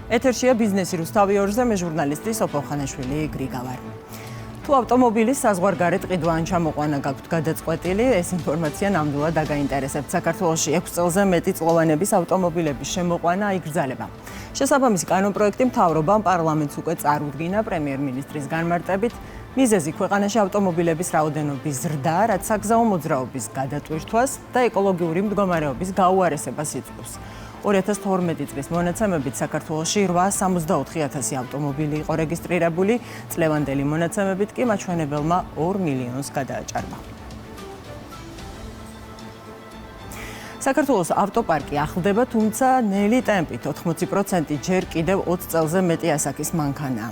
ეთერშია ბიზნესი რუსთავი ორზე, მე ჟურნალისტი სოფო ხანაშვილი გრიგა ვარ. თუ ავტომობილის საზღვარგარეთ ყიდვა ან ჩამოყვანა გაქვთ გადაწყვეტილი, ეს ინფორმაცია ნამდვილად დაგაინტერესებთ. საქართველოში 6 წელზე მეტი წლოვანების ავტომობილების შემოყვანა აიგრძალება. შესაბამისი კანონპროექტი მთავრობამ პარლამენტს უკვე წარუდგინა პრემიერ-მინისტრის განმარტებით. მიზეზი ქვეყანაში ავტომობილების რაოდენობის ზრდა, რაც საგზაო მოძრაობის გადატვირთვას და ეკოლოგიური მდგომარეობის გაუარესებას იწვევს. 2012 წლის მონაცემებით საქართველოში 864,000 ავტომობილი იყო რეგისტრირებული, წლევანდელი მონაცემებით კი მაჩვენებელმა 2 მილიონს გადააჭარბა. საქართველოს ავტოპარკი ახლდება, თუმცა ნელი ტემპით 80% ჯერ კიდევ 20 წელზე მეტი ასაკის მანქანაა.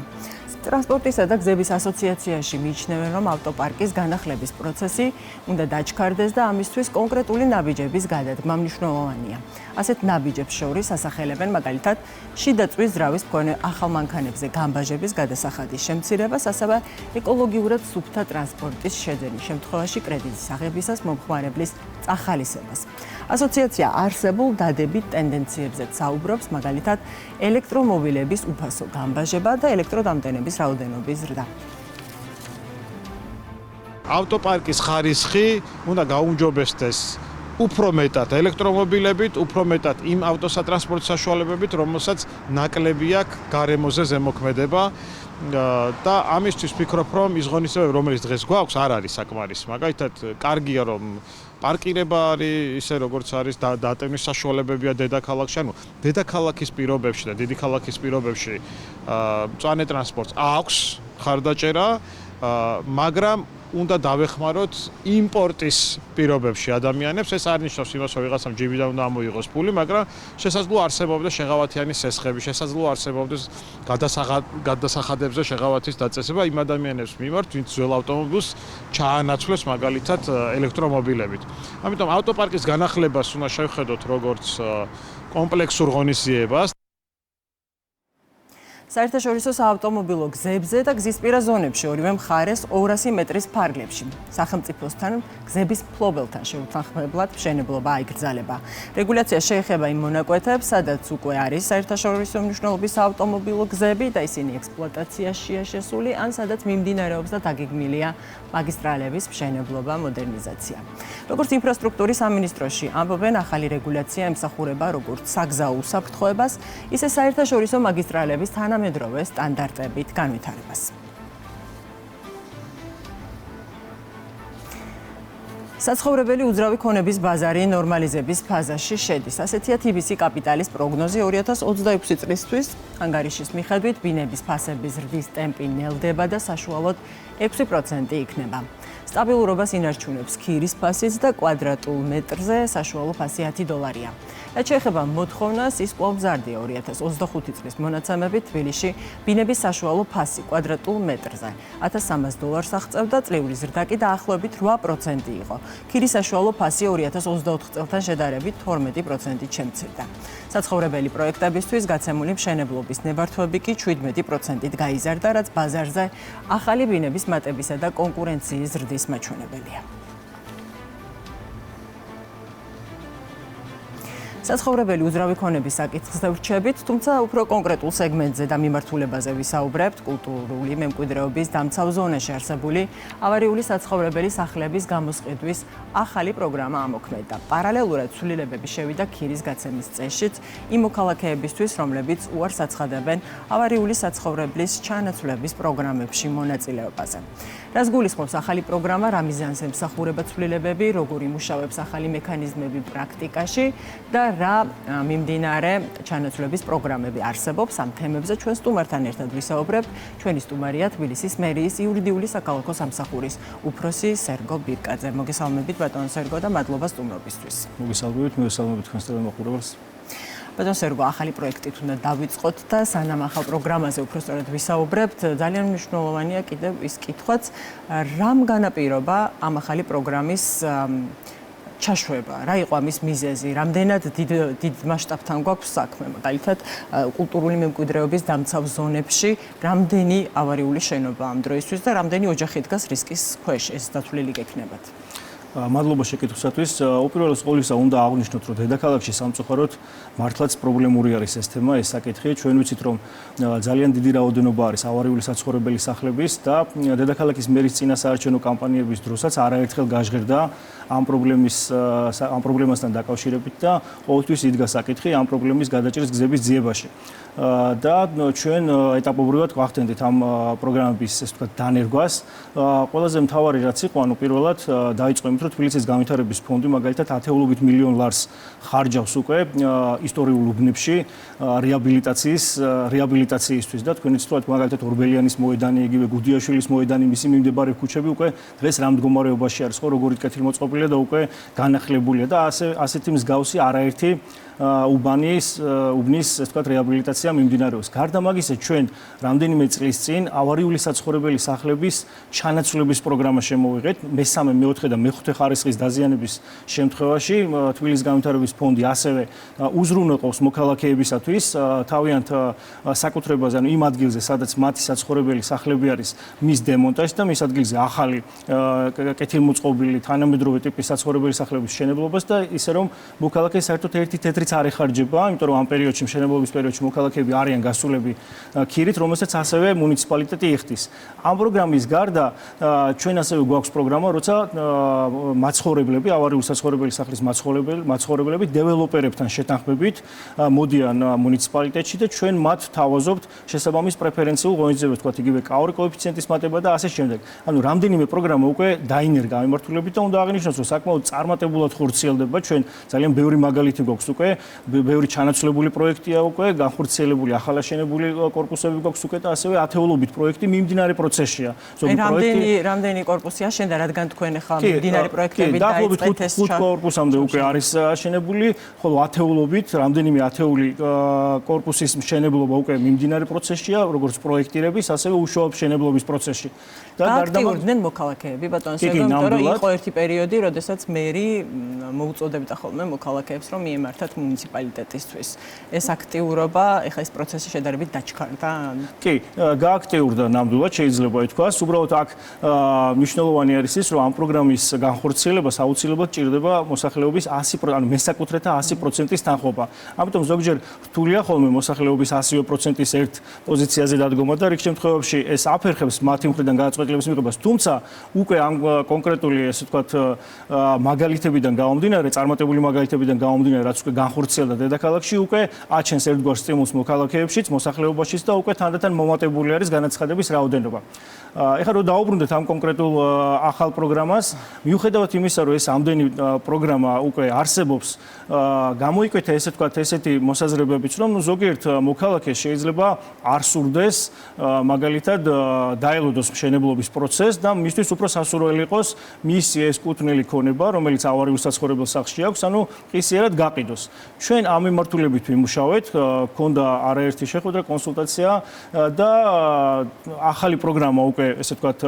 ტრანსპორტისა და გზების ასოციაციაში მიიჩნევენ, რომ ავტოპარკის განახლების პროცესი უნდა დაჩქარდეს და ამისთვის კონკრეტული ნაბიჯების გადადგმა მნიშვნელოვანია. ასეთ ნაბიჯებს შორის ასახელებენ მაგალითად შიდა წვის ძრავის მქონე ახალ მანქანებზე გამბაჟების გადასახადის შემცირებას, ასევე ეკოლოგიურად სუფთა ტრანსპორტის შეძენის შემთხვევაში კრედიტის აღებისას მომხმარებლის წახალისებას. ასოციაცია არსებულ დადებით ტენდენციებზეც საუბრობს, მაგალითად ელექტრომობილების უფასო გამბაჟება და ელექტროდამტენების რაოდენობის ზრდა. ავტოპარკის ხარისხი უნდა გაუმჯობესდეს უფრო მეტად ელექტრომობილებით, უფრო მეტად იმ ავტოსატრანსპორტ საშუალებებით, რომელსაც ნაკლები აქვს გარემოზე ზემოქმედება და ამისთვის ვფიქრობ, რომ ის ღონისძიებები, რომელიც დღეს გვაქვს, არ არის საკმარისი. მაგალითად, კარგია, რომ პარკირება არის ისე როგორც არის დატევნის საშუალებებია დედაქალაქში, ანუ დედაქალაქის პირობებში და დიდი ქალაქის პირობებში მწვანე ტრანსპორტს აქვს ხარდაჭერა, მაგრამ უნდა დავეხმაროთ იმპორტის პირობებში ადამიანებს. ეს არ ნიშნავს იმას, რომ ვიღაცამ ჯიბიდან უნდა ამოიღოს ფული, მაგრამ შესაძლოა არსებობდეს შეღავათიანი სესხები, შესაძლოა არსებობდეს გადასახადებზე შეღავათის დაწესება იმ ადამიანებს მიმართ, ვინც ძველ ავტომობილს ჩაანაცვლეს მაგალითად ელექტრომობილებით. ამიტომ ავტოპარკის განახლებას უნდა შევხედოთ როგორც კომპლექსურ ღონისძიებას. საერთაშორისო საავტომობილო გზებზე და გზისპირა ზონებში ორივე მხარეს 200 მეტრის ფარგლებში. სახელმწიფოსთან გზების მფლობელთან შეუთანხმებლად მშენებლობა აიგრძალება. რეგულაცია შეეხება იმ მონაკვეთებს, სადაც უკვე არის საერთაშორისო მნიშვნელობის საავტომობილო გზები და ისინი ექსპლუატაციაშია შესული, ან სადაც მიმდინარეობს და დაგეგმილია მაგისტრალების მშენებლობა, მოდერნიზაცია. როგორც ინფრასტრუქტურის სამინისტროში ამბობენ, ახალი რეგულაცია ემსახურება როგორც საგზაო უსაფრთხოებას, ისე საერთაშორისო მაგისტრალების თანამედროვე სტანდარტებით განვითარებას. საცხოვრებელი უძრავი ქონების ბაზარი ნორმალიზების ფაზაში შედის. ასეთია TBC კაპიტალის პროგნოზი 2026 წლისთვის. ანგარიშის მიხედვით, ბინების ფასების ზრდის ტემპი ნელდება და საშუალოდ 6% იქნება. სტაბილურობას ინარჩუნებს ქირის ფასიც და კვადრატულ მეტრზე საშუალო ფასი $10. რაც შეეხება მოთხოვნას, ის კვლავ მზარდია 2025 წლის მონაცემებით თბილისში ბინების საშუალო ფასი კვადრატულ მეტრზე $1300 აღწევდა, წლიური ზრდა კი დაახლოებით 8% იყო. ქირის საშუალო ფასი 2024 წელთან შედარებით 12%-ით შემცირდა. საცხოვრებელი პროექტებისთვის გაცემული მშენებლობის ნებართვები კი 17%-ით გაიზარდა, რაც ბაზარზე ახალი ბინების მატებისა და კონკურენციის ზრდის მაჩვენებელია. საცხოვრებელი უძრავი ქონების საკითხზე ვრჩებით, თუმცა უფრო კონკრეტულ სეგმენტზე და მიმართულებაზე ვისაუბრებთ. კულტურული მემკვიდრეობის დამცავ ზონაში არსებული ავარიული საცხოვრებელი სახლების გამოსყიდვის ახალი პროგრამა ამოქმედა. პარალელურად ცვლილებები შევიდა ქირის გაცემის წესშიც იმ მოქალაქეებისთვის, რომლებიც უარს აცხადებენ ავარიული საცხოვრებლის ჩანაცვლების პროგრამებში მონაწილეობაზე. რას გულისხმობს ახალი პროგრამა, რა მიზანს ემსახურება ცვლილებები, როგორ იმუშავებს ახალი მექანიზმები პრაქტიკაში და რა მიმდინარე ჩანაცვლების პროგრამები არსებობს. ამ თემებზე ჩვენ სტუმართან ერთად ვისაუბრებთ. ჩვენი სტუმარია თბილისის მერიის იურიდიული საქალაქო სამსახურის უფროსი სერგო ბირკაძე. მოგესალმებით ბატონ სერგო და მადლობა სტუმრობისთვის. მოგესალმებით თქვენს ტელემოყურებელს. ბატონ სერგო, ახალი პროექტით უნდა დავიწყოთ და სანამ ახალ პროგრამაზე უпростоრად ვისაუბრებთ, ძალიან მნიშვნელოვანია კიდევ ის კითხვაც, რამ განაპირობა ამ ახალი პროგრამის ჩაშვება, რა იყო ამის მიზეზი, რამდენად დიდ მასშტაბთან გვაქვს საქმე, მაგალითად კულტურული მემკვიდრეობის დამცავ ზონებში, რამდენი ავარიული შენობა ამ დროისთვის და რამდენი ოჯახი დგას რისკის ქვეშ, ეს დათვლილი გექნებათ. მადლობა შეკითხვისათვის. უპირველეს ყოვლისა უნდა აღვნიშნოთ, რომ დედაქალაქში სამწუხაროდ მართლაც პრობლემური არის ეს თემა, ეს საკითხი. ჩვენ ვიცით, რომ ძალიან დიდი რაოდენობა არის ავარიული საცხოვრებელი სახლების და დედაქალაქის მერის წინასაარჩევნო კამპანიების დროსაც არაერთხელ გაჟღერდა ამ პრობლემასთან დაკავშირებით და ყოველთვის იდგა საკითხი ამ პრობლემის გადაჭრის გზების ძიებაში. და ჩვენ ეტაპობრივად გვახდენდით ამ პროგრამების ესე ვთქვათ დანერგვას. ყველაზე მთავარი რაც იყო, ანუ პირველად დაიწყო იმით, რომ თბილისის განვითარების ფონდი მაგალითად 10 მილიონ ლარს ხარჯავს უკვე ისტორიულ უბნებში რეაბილიტაციისთვის და თქვენ იცით, რომ მაგალითად ორბელიანის მოედანი, იგივე გუდიაშვილის მოედანი, მისი მიმდებარე ქუჩები უკვე დღეს რა მდგომარეობაში არის, ხო, როგორი კეთილმოწყობილია და უკვე განახლებულია და ასეთი მსგავსი არაერთი უბნის ესე ვთქვათ რეაბილიტაცია მიმდინარეობს. გარდა მაგისა, ჩვენ რამდენიმე წლის წინ ავარიული საცხოვრებელი სახლების ჩანაცვლების პროგრამა შემოვიღეთ. მესამე, მეოთხე და მეხუთე ხარისხის დაზიანების შემთხვევაში თბილისის განვითარების ფონდი ასევე უზრუნველყოფს მოქალაქეებისათვის თავიანთ საკუთრებას, ანუ იმ ადგილზე, სადაც მათი საცხოვრებელი სახლები არის, მის დემონტაჟს და მის ადგილზე ახალი კეთილმოწყობილი თანამედროვე ტიპის საცხოვრებელი სახლების მშენებლობას და ისე რომ მოქალაქე საერთოდ ერთი თეთრი არ ეხარჯება, იმიტომ რომ ამ პერიოდში მშენებლობის პერიოდში მოქალაქეები არიან გასულები ქირით, რომელსაც ასევე მუნიციპალიტეტი იხდის. ამ პროგრამის გარდა ჩვენ ასევე გვაქვს პროგრამა, როცა მაცხოვრებლები, ავარიული საცხოვრებელი სახლის მაცხოვრებლები დეველოპერებთან შეთანხმებით მოდიან მუნიციპალიტეტში და ჩვენ მათ თავაზობთ შესაბამის პრეფერენციულ ღონისძიებებს, თქვათ იგივე კაური კოეფიციენტის მატება და ასე შემდეგ. ანუ რამდენიმე პროგრამა უკვე დაინერგა ამ მიმართულებით და უნდა აღნიშნოს, რომ საკმაოდ წარმატებულად ხორციელდება. ჩვენ ძალიან ბევრი მაგალითი გვაქვს უკვე, ბევრი ჩანაცვლებული პროექტია უკვე, განხორციელებული, ახალაშენებული კორპუსები გვაქვს უკვე და ასევე ათეულობით პროექტი მიმდინარე პროცესშია. რამდენი კორპუსი აშენდა, რადგან თქვენ ახლა მიმდინარე პროექტები დაიწყეთ ეს 5 კორპუსამდე უკვე არის აშენებული, ხოლო ათეულობით, რამდენიმე ათეული კორპუსის მშენებლობა უკვე მიმდინარე პროცესშია, როგორც პროექტირების, ასევე უშუალო მშენებლობის პროცესში. და აქტიურდნენ მოქალაქეები, ბატონო სერგო, იმიტომ რომ იყო ერთი პერიოდი, როდესაც მერი მოუწოდებდა ხოლმე მოქალაქეებს, რომ მიემართათ მუნიციპალიტეტისთვის. ეს აქტიურობა, ეხლა ეს პროცესი შედარებით დაჩქარდა? კი, გააქტიურდა ნამდვილად, შეიძლება ითქვას. უბრალოდ აქ მნიშვნელოვანი არის ის, რომ ამ პროგრამის განხორციელებას აუცილებლად ჭირდება მოსახლეობის 100%, ანუ მესაკუთრეთა 100%-ის თანხმობა. ამიტომ ზოგჯერ რთულია ხოლმე მოსახლეობის 100%-ის ერთ პოზიციაზე დადგომა და რიგ შემთხვევებში ეს აფერხებს მათი მხრიდან გადაწყვეტილების მიღებას. თუმცა უკვე ამ კონკრეტული, ესე ვთქვათ, მაგალითებიდან გამომდინარე, წარმატებული მაგალითებიდან გამომდინარე, რაც უკვე განხორციელდა დედაქალაქში, უკვე აჩენს ერთგვარ სტიმულს მოქალაქეებშიც, მოსახლეობაშიც და უკვე თანდათან მომატებული არის განაცხადების რაოდენობა. ეხლა რომ დაუბრუნდეთ ამ კონკრეტულ ახალ პროგრამას, მიუხედავად იმისა, რომ ეს ამდენი პროგრამა უკვე არსებობს, გამოიკვეთა ესე ვთქვათ, ესეთი მოსაზრებებიც, რომ ზოგიერთ მოქალაქეს შეიძლება არ სურდეს მაგალითად დაელოდოს მშენებლობის პროცესს და მისთვის უფრო სასურველი იყოს მისი ეს კუთვნილი ქონება, რომელიც ავარიულ საცხოვრებელ სახლში აქვს, ანუ ყისიერად გაყიდოს. ჩვენ ამ მიმართულებით ვიმუშავეთ, ქონდა არაერთი შეხვედრა, კონსულტაცია და ახალი პროგრამა უკვე ესე ვთქვათ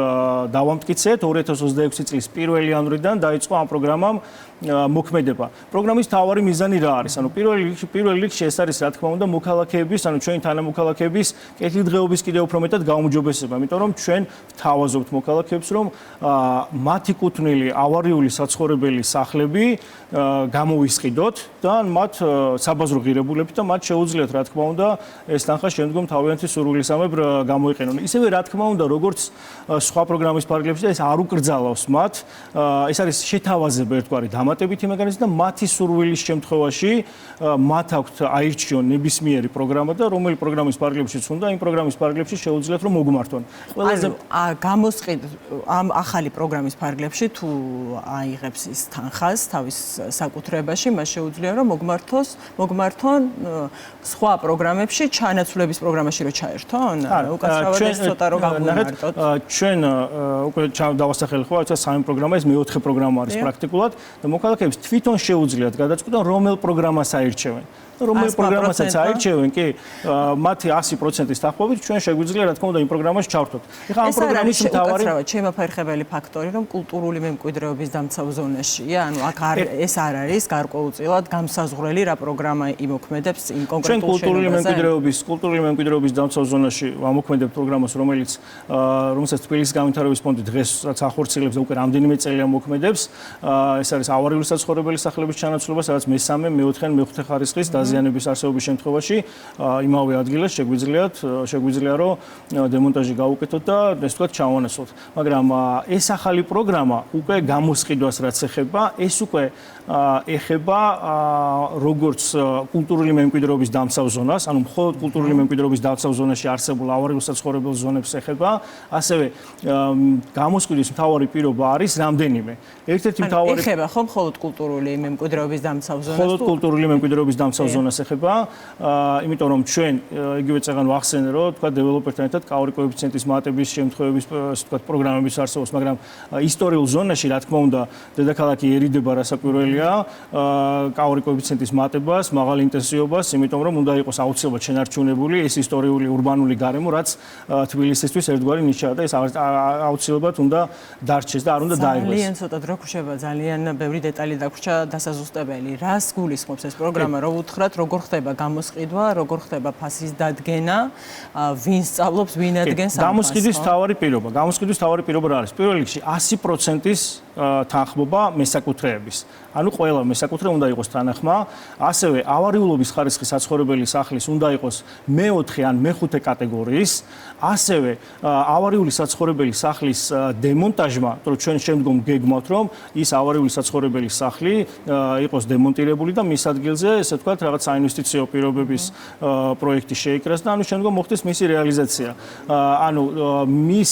დავამტკიცეთ 2026 წლის 1 იანვრიდან დაიწყო ამ პროგრამამ მოქმედება. პროგრამის მთავარი მიზანი რა არის? ანუ პირველ რიგში ეს არის რა თქმა უნდა მოქალაქეების, ანუ ჩვენი თანამოქალაქეების კეთილდღეობის კიდევ უფრო მეტად გაუმჯობესება, იმიტომ რომ ჩვენ ვთავაზობთ მოქალაქეებს, რომ მათი კუთვნილი ავარიული საცხოვრებელი სახლები გამოვისყიდოთ და მათ საბაზრო ღირებულებით და მათ შეუძლიათ რა თქმა უნდა ეს თანხა შემდგომ თავიანთი სურვილისამებრ გამოიყენონ. ისევე რა თქმა უნდა, როგორც სხვა პროგრამის ფარგლებში და ეს არ უკრძალავს მათ, ეს არის შეთავაზება ერთგვარი დამატებითი მექანიზმი და მათი სურვილის შემთხვევაში მათ აქვთ აირჩიონ ნებისმიერი პროგრამა და რომელი პროგრამის ფარგლებშიც უნდა, იმ პროგრამის ფარგლებში შეუძლიათ რომ მოგმართონ. ყველაზე გამოსყიდ ამ ახალი პროგრამის ფარგლებში თუ აიღებს ის თანხას თავის საკუთრებაში, მას შეუძლია რომ მოგმართონ სხვა პროგრამებში, ჩანაცვლების პროგრამაში რო ჩაერთონ? უკაცრავად ეს ცოტა რო გავიმართოთ. ჩვენ უკვე დავასახელე ხო, ეს სამი პროგრამა, ეს მეოთხე პროგრამა არის პრაქტიკულად და მოქალაქეებს თვითონ შეუძლიათ გადაწყვეტონ რომელ პროგრამას აირჩევენ. რომელი პროგრამასაც აირჩევენ, კი, მათი 100%-ის თანხმობით ჩვენ შეგვიძლია რა თქმა უნდა იმ პროგრამაში ჩავთვალოთ. ეხლა ამ პროგრამის მთავარი შემოფერხებელი ფაქტორი, რომ კულტურული მემკვიდრეობის დამცავ ზონაშია, ანუ აქ ეს არ არის გარკვეულწილად გამსაზღვრელი რა პროგრამა იმოქმედებს იმ კონკრეტულ შენობაზე. კულტურული მემკვიდრეობის დამცავ ზონაში ამოქმედებ პროგრამას, რომელსაც თბილისის განვითარების ფონდი დღესაც ახორციელებს და უკვე რამდენიმე წელია მოქმედებს. ეს არის ავარიული საცხოვრებელი სახლების ჩანაცვლება, სადაც მესამე, მეოთხე ან მეხუთე ხარისხის დაზიანების არსებობის შემთხვევაში იმავე ადგილას შეგვიძლია რომ დემონტაჟი გავუკეთოთ და ეს თქვა ჩავანაცვლოთ. მაგრამ ეს ახალი პროგრამა უკვე გამოსყიდვას რაც ეხება, ეს უკვე ეხება როგორც კულტურული მემკვიდრეობის დამცავ ზონას, ანუ მხოლოდ კულტურული მემკვიდრეობის დამცავ ზონაში არსებულ ავარიულ საცხოვრებელ ზონებს ეხება, ასევე გამოსყიდვის მთავარი პირობა არის რამდენიმე. ერთ-ერთი მთავარი ეხება ხო მხოლოდ კულტურული მემკვიდრეობის დამცავ ზონას? მხოლოდ კულტურული მემკვიდრეობის დამცავ ზონას ეხება, იმიტომ რომ ჩვენ იგივე წეგან ვახსენე, რომ თქვა დეველოპერთან ერთად კაური კოეფიციენტის მატების შემთხვევების თქვა პროგრამების არსებობს, მაგრამ ისტორიულ ზონაში რა თქმა უნდა დედაქალაქი ერიდება რასაკვირველია კაური კოეფიციენტის მატებას, მაღალ ინტენსივობას, იმიტომ რომ უნდა იყოს აუცილებლად შენარჩუნებული ეს ისტორიული урბანული გარემო, რაც თბილისისთვის ერთგვარი ნიშაა და ეს აუცილებლად უნდა დარჩეს და არ უნდა დაიღოს. ძალიან ცოტა დრო გრჩება, ძალიან ბევრი დეტალი დაგვრჩა დასაზუსტებელი. რას გულისხმობს ეს პროგრამა, რომ უთხრათ, როგორ ხდება გამოსყიდვა, როგორ ხდება ფასის დადგენა, ვინ სწავლობს, ვინ ადგენს ამ გამოსყიდვის მთავარი პირობა რა არის? პირველ რიგში 100%-ის თანხმობა მესაკუთრეების. ანუ ყველა მესაკუთრე უნდა იყოს თანახმა, ასევე ავარიულობის ხარისხის საცხოვრებელი სახლის უნდა იყოს მეოთხე ან მეხუთე კატეგორიის, ასევე ავარიული საცხოვრებელი სახლის დემონტაჟმა, თუ ჩვენ შემდგომ გეგმავთ, რომ ის ავარიული საცხოვრებელი სახლი იყოს დემონტირებული და მის ადგილზე, ესე ვთქვათ, რაღაც საინვესტიციო პირობების პროექტი შეიკრას და ანუ შემდგომ მოხდეს მისი რეალიზაცია. ანუ მის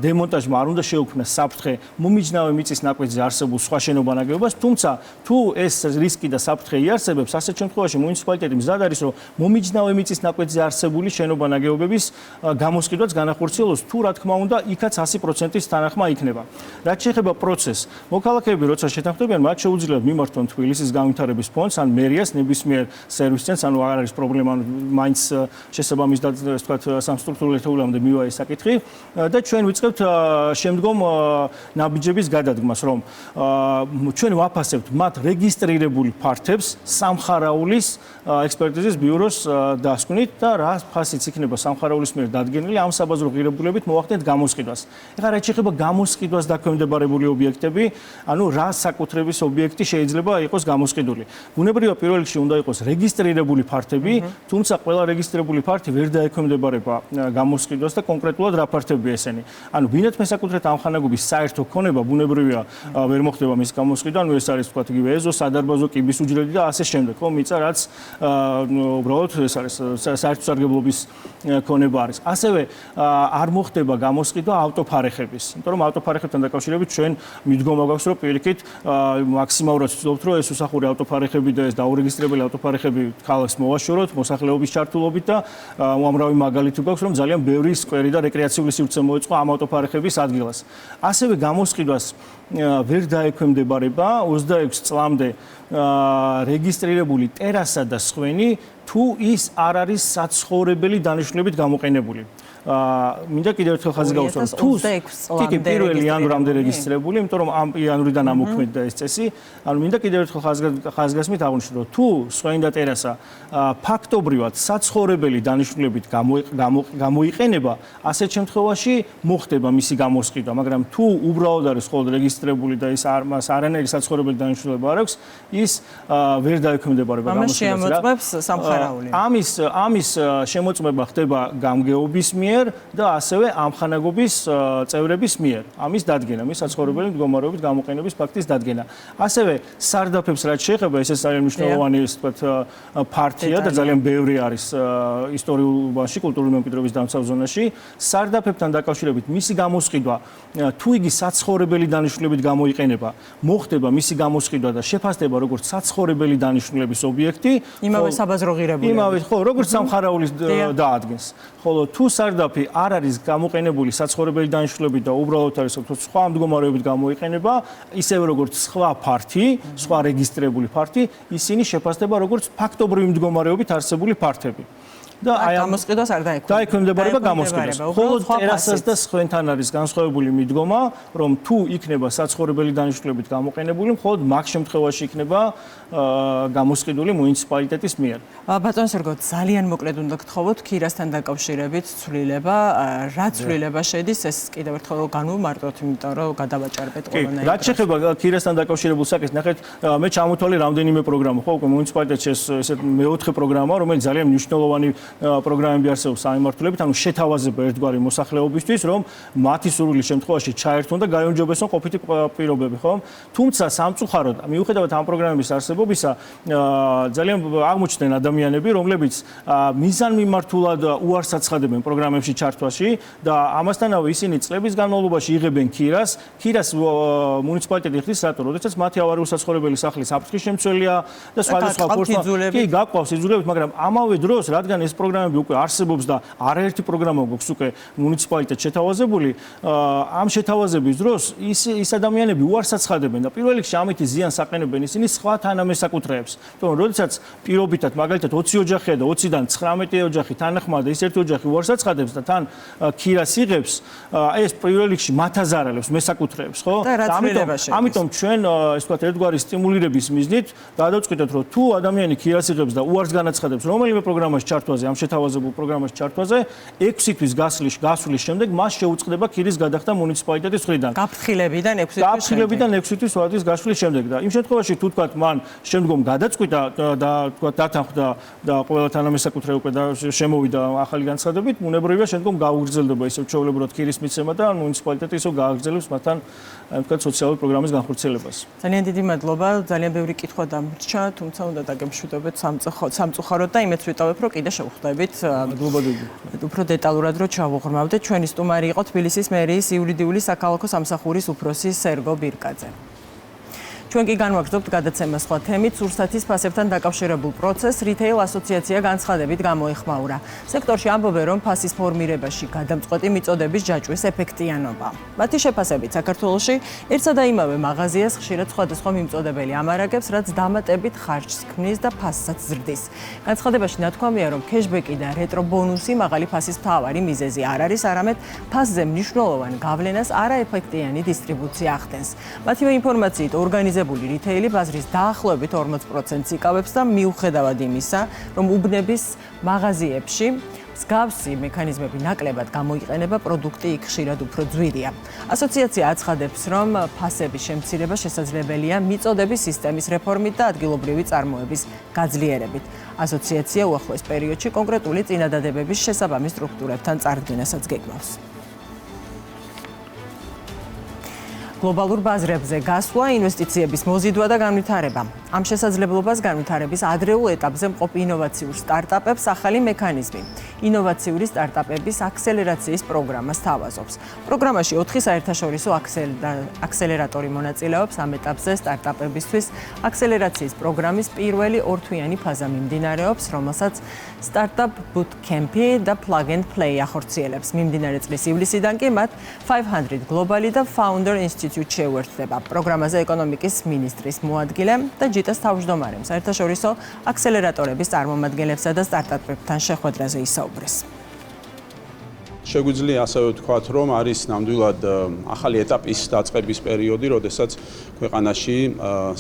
დემონტაჟმა არ უნდა შეუქმნას საფრთხე მომიჯნავე მიწის ნაკვეთზე არსებულ სხვა შენობანაგებობას, თუმცა თუ ეს რისკი და საფრთხე იარსებებს, ასეთ შემთხვევაში მუნიციპალიტეტი მზად არის, რომ მომიჯნავე მიწის ნაკვეთზე არსებული შენობანაგებების გამოსყიდვაც განახორციელოს, თუ რა თქმა უნდა, იქაც 100%-ის თანახმა იქნება. რაც შეეხება პროცესს, მოქალაქეები როცა შეთანხმდებიან, მათ შეუძლიათ მიმართონ თბილისის განვითარების ფონდს ან მერიას ნებისმიერ სერვის ცენტრს, ანუ არ არის პრობლემა, მაინც შესაბამის და ასე ვთქვათ სამსტრუქტურო ერთეულებამდე მივა ეს საკითხი და ჩვენ ვიწყებთ შემდგომ ნაბიჯების გადადგმას, რომ ჩვენ ვაფასებთ მათ რეგისტრირებული ფართებს სამხარაულის ექსპერტიზის ბიუროს დასკვნით და რა ფასიც იქნება სამხარაულის მიერ დადგენილი ამ საბაზრო ღირებულებით მოახდენთ გამოსყიდვას. ეხლა რაც შეეხება გამოსყიდვას დაქვემდებარებული ობიექტები, ანუ რა საკუთრების ობიექტი შეიძლება იყოს გამოსყიდული. ბუნებრივია პირველ რიგში უნდა იყოს რეგისტრირებული ფართები, თუმცა ყველა რეგისტრირებული ფართი ვერ დაექვემდებარება გამოსყიდვას და კონკრეტულად რა ფართებია ესენი. ანუ ვინაც მესაკუთრეთ ამხანაგობის საერთო ქონება ბუნებრივია ვერ მოხდება მის გამოსყიდვა, ანუ ეს არის თქვათ იგივე ეზო, სადარბაზო, კიბის უჯრედი და ასე შემდეგ, ხო, მიწა რაც უბრალოდ ეს არის საერთო სარგებლობის ქონება არის. ასევე არ მოხდება გამოსყიდვა ავტოფარეხების, იმიტომ რომ ავტოფარეხებთან დაკავშირებით ჩვენ მიდგომა გვაქვს, რომ პირიქით მაქსიმალურად ვცდილობთ, რომ ეს უსახური ავტოფარეხები და ეს დაურეგისტრირებელი ავტოფარეხები ქალაქს მოვაშოროთ მოსახლეობის ჩართულობით და უამრავი მაგალითი გვაქვს, რომ ძალიან ბევრი სკვერი და რეკრეაციული სივრცე მოეწყო ამ ავტოფარეხების ადგილას. ასევე გამოსყიდვას ვერ დაექვემდებარება 26 წლამდე რეგისტრირებული ტერასა და სხვენი, თუ ის არ არის საცხოვრებელი დანიშნულებით გამოყენებული. მინდა კიდევ ერთხელ ხაზი გავუსვა, თუ კი პირველი იანვრამდე რეგისტრირებული, იმიტომ რომ ამ იანვრიდან ამოქმედდა ეს წესი, ანუ მინდა კიდევ ერთხელ ხაზგასმით აღვნიშნო, რომ თუ სხვენი და ტერასა ფაქტობრივად საცხოვრებელი დანიშნულებით გამოიყენება, ასეთ შემთხვევაში მოხდება მისი გამოსყიდვა, მაგრამ თუ უბრალოდ არის მხოლოდ რეგისტრირებული და ის მას არანაირი საცხოვრებელი დანიშნულება არ აქვს, ის ვერ დაექვემდებარება გამოსყიდვას. ამას შემოწმებს სამხარაული. ამის შემოწმება ხდება გამგეობის მიერ და ასევე ამხანაგობის წევრების მიერ. ამის დადგენა, მის საცხოვრებელი მდგომარეობით გამოყენების ფაქტის დადგენა. ასევე სარდაფებს რაც შეეხება, ეს ძალიან მნიშვნელოვანი ის თქვათ ფართია და ძალიან ბევრი არის ისტორიულობაში, კულტურული მემკვიდრეობის დამცავ ზონაში. სარდაფებთან დაკავშირებით მისი გამოსყიდვა, თუ იგი საცხოვრებელი დანიშნულებით გამოიყენება, მოხდება მისი გამოსყიდვა და შეფასდება როგორც საცხოვრებელი დანიშნულების ობიექტი, იმავე საბაზრო ღირებულებით. იმავე, ხო, როგორც სამხარაულის დაადგენს. ხოლო თუ სტარტაპი არ არის გამოყენებული საცხოვრებელი დანიშნულებით და უბრალოდ არის სხვა მდგომარეობით გამოიყენება, ისევე როგორც სხვა ფართი, სხვა რეგისტრირებული ფართი, ისინი შეფასდება როგორც ფაქტობრივი მდგომარეობით არსებული ფართები. და აი გამოსყიდვას არ დაექვემდებარება გამოსყიდვას. ხოლო ტერასას და სხვენთან არის განსხვავებული მიდგომა, რომ თუ იქნება საცხოვრებელი დანიშნულებით გამოყენებული, მხოლოდ მაგ შემთხვევაში იქნება გამოსყიდული მუნიციპალიტეტის მიერ. ბატონ სერგო, ძალიან მოკლედ უნდა გთხოვოთ ქირასთან დაკავშირებით ცვლილება, რა ცვლილება შედის, ეს კიდევ ერთხელ განვმარტოთ, იმიტომ რომ გადავაჭარბეთ ყველანაირად. რაც შეეხება ქირასთან დაკავშირებულ საკითხს, ნახეთ, მე ჩამოთვალე რამდენიმე პროგრამა, ხო, უკვე მუნიციპალიტეტში ეს მეოთხე პროგრამა, რომელიც ძალიან მნიშვნელოვანი პროგრამები არსებობს სამმართველობით, ანუ შეთავაზება ერთგვარი მოსახლეობისთვის, რომ მათი სურვილის შემთხვევაში ჩაერთონ და გაიუმჯობესონ ყოფითი პირობები, ხო? თუმცა სამწუხაროდ, მიუხედავად ამ პროგრამების არსებობისა, ძალიან აღმოჩნდნენ ადამიანები, რომლებიც მიზანმიმართულად უარს აცხადებენ პროგრამებში ჩართვაში და ამასთანავე ისინი წლების განმავლობაში იღებენ ქირას მუნიციპალიტეტი ხდის რატო, როდესაც მათი ავარიული საცხოვრებელი სახლი საფრთხის შემცველია და სხვადასხვა ფორმატში კი გაყვავს იძულებით, მაგრამ ამავე დროს, რადგან ეს პროგრამები უკვე არსებობს და არაერთი პროგრამა გვაქვს უკვე მუნიციპალიტეტში შეთავაზებული, ამ შეთავაზების დროს ის ადამიანები უარს აცხადებენ და პირველ რიგში ამით ზიანს აყენებენ ისინი სხვა თანამესაკუთრეებს. თუმცა როდესაც პირობითად მაგალითად 20 ოჯახია და 20-დან 19 ოჯახი თანახმად და ის ერთი ოჯახი უარს აცხადებს და თან ქირას იღებს, ეს პირველ რიგში მათ აზარალებს მესაკუთრეებს, ხო? ამიტომ ჩვენ ეს ვთქვათ ერთგვარი სტიმულირების მიზნით გადავწყვიტეთ, რომ თუ ადამიანი ქირას იღებს და უარს განაცხადებს რომელიმე პროგრამაში ჩართვაზე, ამ შეთავაზებულ პროგრამაში ჩართვაზე 6 თვის გასვლის შემდეგ მას შეუწყდება ქირის გადახდა მუნიციპალიტეტის მხრიდან. გაფრთხილებიდან 6 თვის ვადის გასვლის შემდეგ და იმ შემთხვევაში თუ თქვათ მან შემდგომ გადაწყვიტა და თქვათ დათანხმდა და ყველა თანამესაკუთრე უკვე შემოვიდა ახალი განცხადებით, ბუნებრივია შემდგომ გაუგრძელდება ისევ ჩვეულებრივად ქირის მიცემა და მუნიციპალიტეტი ისევ გააგრძელებს მათთან თქვათ სოციალური პროგრამის განხორციელებას. ძალიან დიდი მადლობა, ძალიან ბევრი კითხვა დამრჩა, თუმცა უნდა დაგემშვიდობეთ სამწუხაროდ და იმეც ვიტოვებ, რომ კიდე შევხვდებით. უფრო დეტალურად რო ჩავუღრმავდეთ, ჩვენი სტუმარი იყო თბილისის მერიის იურიდიული საქალაქო სამსახურის უფროსი სერგო ბირკაძე. ჩვენ კი განვაგრძობთ გადაცემა სხვა თემით, სურსათის ფასებთან დაკავშირებულ პროცესს რითეილ ასოციაცია განცხადებით გამოეხმაურა. სექტორში ამბობენ, რომ ფასის ფორმირებაში გადამწყვეტი მიწოდების ჯაჭვის ეფექტიანობა. მათი შეფასებით საქართველოში ერთსა და იმავე მაღაზიას ხშირად სხვადასხვა მიმწოდებელი ამარაგებს, რაც დამატებით ხარჯს ქმნის და ფასსაც ზრდის. განცხადებაში ნათქვამია, რომ ქეშბეკი და რეტრო ბონუსი მაღალი ფასის მთავარი მიზეზი არ არის, არამედ ფასზე მნიშვნელოვან გავლენას არაეფექტიანი დისტრიბუცია ახდენს. მათივე ინფორმაციით ორგანიზებული რითეილი ბაზრის დაახლოებით 40%-ს იკავებს და მიუხედავად იმისა, რომ უბნების მაღაზიებში მსგავსი მექანიზმები ნაკლებად გამოიყენება, პროდუქტი იქ ხშირად უფრო ძვირია. ასოციაცია აცხადებს, რომ ფასების შემცირება შესაძლებელია მიწოდების სისტემის რეფორმით და ადგილობრივი წარმოების გაძლიერებით. ასოციაცია უახლოეს პერიოდში კონკრეტული წინადადებების შესაბამის სტრუქტურებთან წარდგენასაც გეგმავს. გლობალურ ბაზრებზე გასვლა, ინვესტიციების მოზიდვა და განვითარება. ამ შესაძლებლობას განვითარების ადრეულ ეტაპზე მყოფ ინოვაციურ სტარტაპებს ახალი მექანიზმი. ინოვაციური სტარტაპების აქსელერაციის პროგრამა სთავაზობს. პროგრამაში 4 საერთაშორისო აქსელერატორი მონაწილეობს ამ ეტაპზე სტარტაპებისთვის. აქსელერაციის პროგრამის პირველი ორთვიანი ფაზა მიმდინარეობს, რომელსაც სტარტაპ ბუტკემპი და Plug and Play ახორციელებს. მიმდინარე წლის ივლისიდან კი მათ 500 გლობალი და Founder Institute შეუერთდება. პროგრამაზე ეკონომიკის მინისტრის მოადგილე და ჯიტას თავმჯდომარემ საერთაშორისო აქსელერატორების წარმომადგენლებსა და სტარტაპებთან შეხვედრაზე ისაუბრეს. შეგვიძლია ასევე ვთქვათ, რომ არის ნამდვილად ახალი ეტაპის დაწყების პერიოდი, როდესაც ქვეყანაში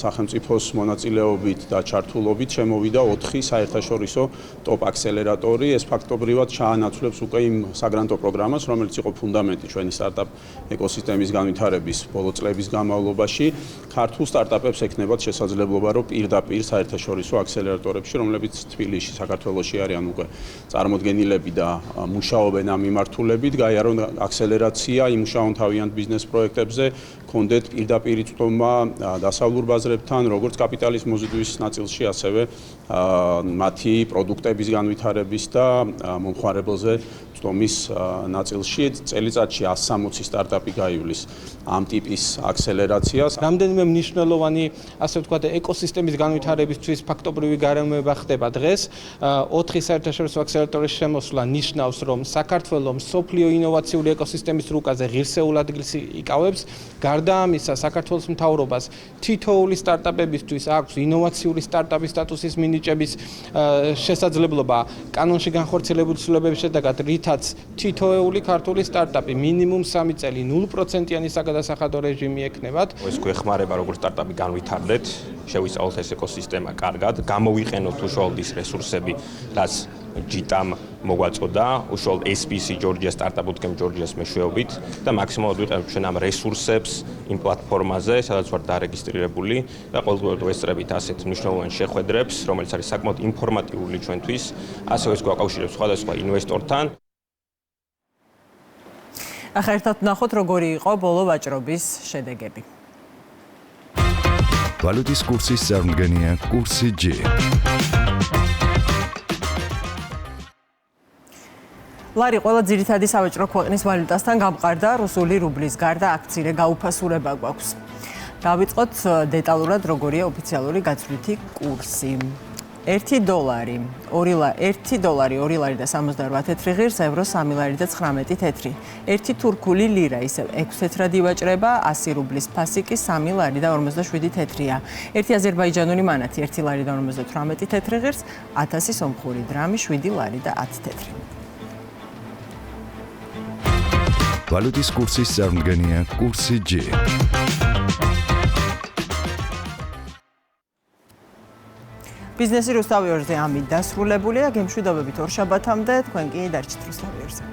სახელმწიფოს მონაწილეობით და ჩართულობით შემოვიდა 4 საერთაშორისო ტოპ აქსელერატორი. ეს ფაქტობრივად ჩაანაცვლებს უკვე იმ საგრანტო პროგრამას, რომელიც იყო ფუნდამენტი ჩვენი სტარტაპ ეკოსისტემის განვითარების ბოლო წლების განმავლობაში. ქართულ სტარტაპებს ექნებათ შესაძლებლობა, რომ პირდაპირ საერთაშორისო აქსელერატორებში, რომლებიც თბილისში, საქართველოში არიან უკვე წარმოდგენილები და მუშაობენ ამ მიმართულებით, გაიარონ აქსელერაცია, იმუშაონ თავიანთ ბიზნეს პროექტებზე, კონდეთ პირდაპირ წვდომა დასავლურ ბაზრებთან, როგორც კაპიტალის მოზიდვის ნაწილში, ასევე მათი პროდუქტების განვითარების და მომხმარებელზე წვდომის ნაწილში. წელიწადში 160 სტარტაპი გაივლის ამ ტიპის აქსელერაციას. რამდენიმე მნიშვნელოვანი, ასე ვთქვათ, ეკოსისტემის განვითარებისთვის ფაქტობრივი გარემოება ხდება დღეს. 4 საერთაშორისო აქსელერატორის შემოსვლა ნიშნავს, რომ საქართველოს სოფლიო ინოვაციური ეკოსისტემის რუკაზე ღირსეულ ადგილს იკავებს. გარდა ამისა, საქართველოს მთავრობას თითოეული სტარტაპებისთვის აქვს ინოვაციური სტარტაპის სტატუსის მინიჭების შესაძლებლობა კანონში განხორციელებული ცვლილებების შედეგად, რითაც თითოეული ქართული სტარტაპი მინიმუმ 3 წელი 0%-იანი საგადასახადო რეჟიმი ექნებათ. ეს გვეხმარება როგორც სტარტაპი განვითარდეთ, შევისწავლოთ ეს ეკოსისტემა კარგად, გამოვიყენოთ უშუალოდ ის რესურსები, რაც ჯიტამ მოგვაწოდა, უშუალოდ SPC ჯორჯია სტარტაპ bootcamp ჯორჯიას მეშვეობით და მაქსიმალურად ვიყენებთ ჩვენ ამ რესურსებს იმ პლატფორმაზე, სადაც ვართ დარეგისტრირებული და ყოველდღიურად ვესწრებით ასეთ მნიშვნელოვან შეხვედრებს, რომელიც არის საკმაოდ ინფორმატიული ჩვენთვის, ასევე ეს გვაკავშირებს სხვადასხვა ინვესტორთან. ახლა ერთად ვნახოთ, როგორი იყო ბოლო ვაჭრობის შედეგები. ვალუტის კურსის წარმდგენია კურსი G. ლარი ყველა ძირითადი სავაჭრო ქვეყნის ვალუტასთან გამყარდა, რუსული რუბლის გარდა აქცირე გაუფასურება გვაქვს. დავიწყოთ დეტალურად, როგორია ოფიციალური გაცვლითი კურსი. 1 დოლარი 2 ლარი და 78 თეთრი ღირს, ევრო 3 ლარი და 19 თეთრი. 1 თურქული ლირა ისევ 6 თეთრად ივაჭრება, 100 რუბლის ფასიკი 3 ლარი და 47 თეთრია. 1 აზერბაიჯანული მანათი 1 ლარი და 58 თეთრი ღირს, 1000 სომხური დრამი 7 ლარი და 10 თეთრი. ვალუტის კურსის წარმდგენია კურსი G. ბიზნესი რუსთავი ორზე ამით დასრულებულია, გემშვიდობებით ორ შაბათამდე, თქვენ კი დარჩით რუსთავი ორზე.